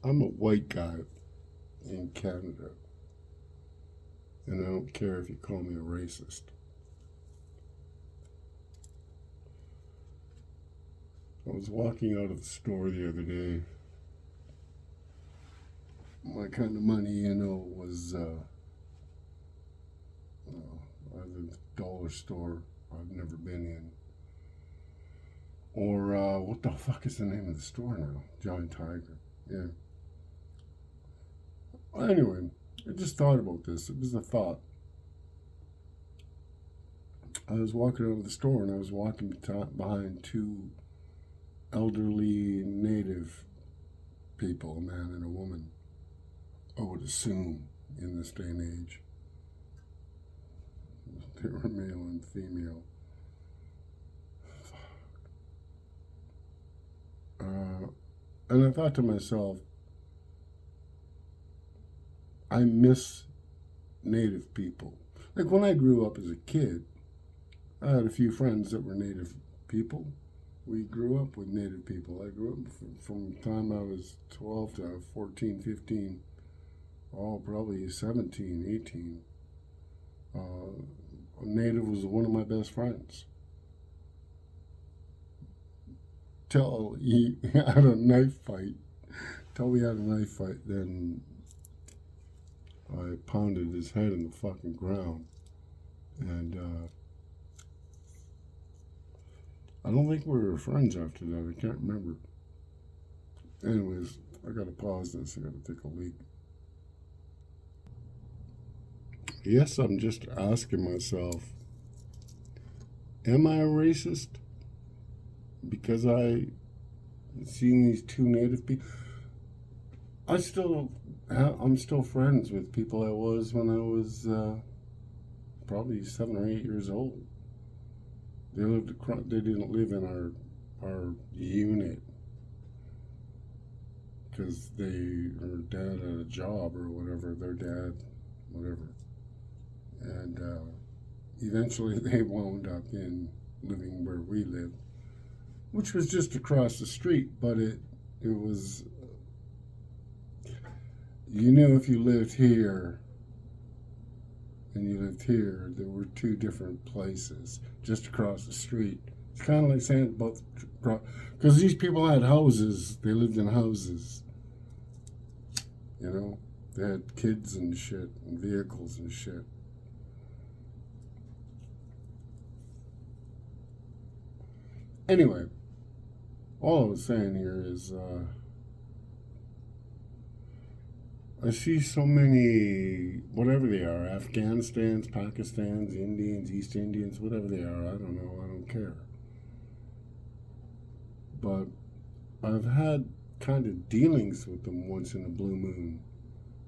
I'm a white guy in Canada, and I don't care if you call me a racist. I was walking out of the store the other day. My kind of money, was either dollar store I've never been in, or what the fuck is the name of the store now? Giant Tiger. Yeah. Anyway, I just thought about this. It was a thought. I was walking out of the store and I was walking behind two elderly native people, a man and a woman. I would assume in this day and age. They were male and female. And I thought to myself, I miss native people. Like when I grew up as a kid, I had a few friends that were native people. We grew up with native people. I grew up from the time I was 12 to 14, 15, probably 17, 18. A native was one of my best friends. Till he had a knife fight. Till we had a knife fight, then I pounded his head in the fucking ground. And I don't think we were friends after that. I can't remember. Anyways, I gotta pause this. I gotta take a leak. Yes, I'm just asking myself, am I a racist? Because I seen these two native people. I'm still friends with people I was when I was probably 7 or 8 years old. They didn't live in our unit because her dad had a job or whatever. Their dad, whatever, and eventually they wound up in living where we lived, which was just across the street. But it was, if you lived here and you lived here, there were two different places just across the street. It's kind of like saying both, because these people had houses. They lived in houses. They had kids and shit and vehicles and shit. Anyway, all I was saying here is I see so many, whatever they are, Afghanistans, Pakistans, Indians, East Indians, whatever they are, I don't know, I don't care. But I've had kind of dealings with them once in a blue moon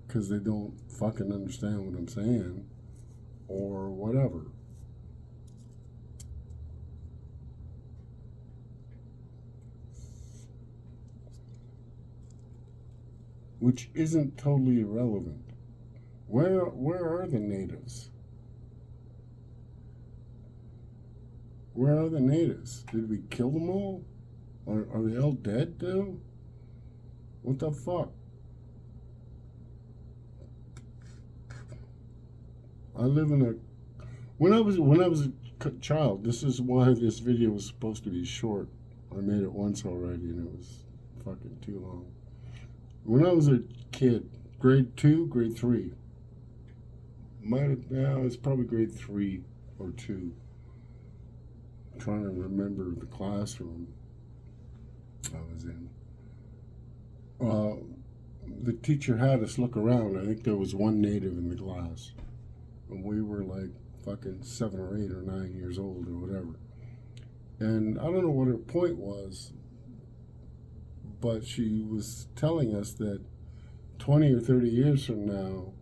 because they don't fucking understand what I'm saying or whatever. Which isn't totally irrelevant. Where are the natives? Where are the natives? Did we kill them all? Are they all dead now? What the fuck? I live in a. When I was a child, this is why this video was supposed to be short. I made it once already, and it was fucking too long. When I was a kid, grade 2, grade 3. It's probably grade 3 or 2. I'm trying to remember the classroom I was in. The teacher had us look around. I think there was one native in the class. And we were like fucking 7 or 8 or 9 years old or whatever. And I don't know what her point was, but she was telling us that 20 or 30 years from now,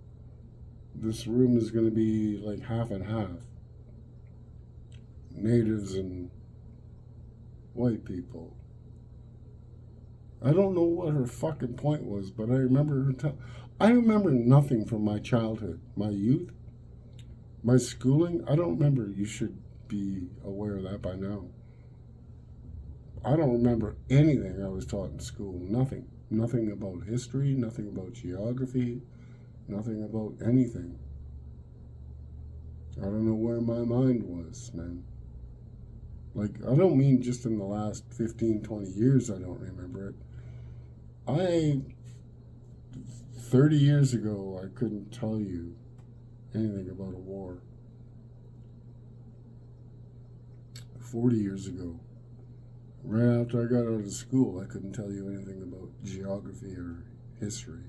this room is going to be like half and half. Natives and white people. I don't know what her fucking point was, but I remember her I remember nothing from my childhood, my youth, my schooling. I don't remember. You should be aware of that by now. I don't remember anything I was taught in school. Nothing. Nothing about history, nothing about geography, nothing about anything. I don't know where my mind was, man. Like, I don't mean just in the last 15, 20 years I don't remember it. 30 years ago, I couldn't tell you anything about a war. 40 years ago, right after I got out of school, I couldn't tell you anything about geography or history.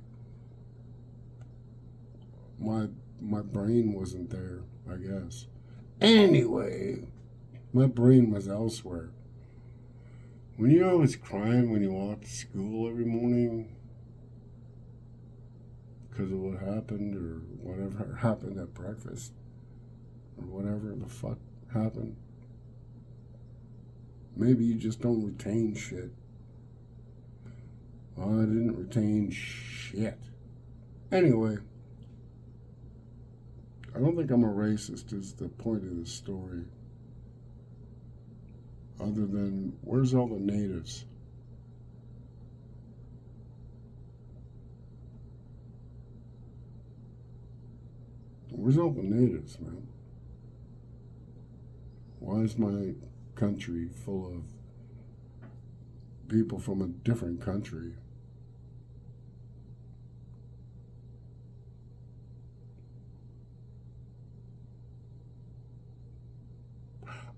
My brain wasn't there, I guess. Anyway, my brain was elsewhere. When you're always crying when you walk to school every morning because of what happened or whatever happened at breakfast or whatever the fuck happened, maybe you just don't retain shit. Well, I didn't retain shit. Anyway, I don't think I'm a racist is the point of the story. Other than, where's all the natives? Where's all the natives, man? Why is my country full of people from a different country?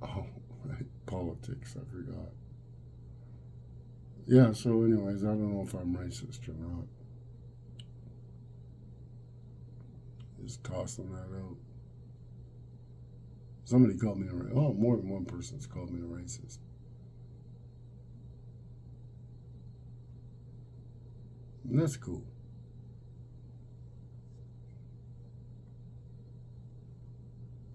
Oh, politics, I forgot. Yeah, so anyways, I don't know if I'm racist or not. Just tossing that out. Somebody called me a racist. Oh, more than one person's called me a racist. And that's cool.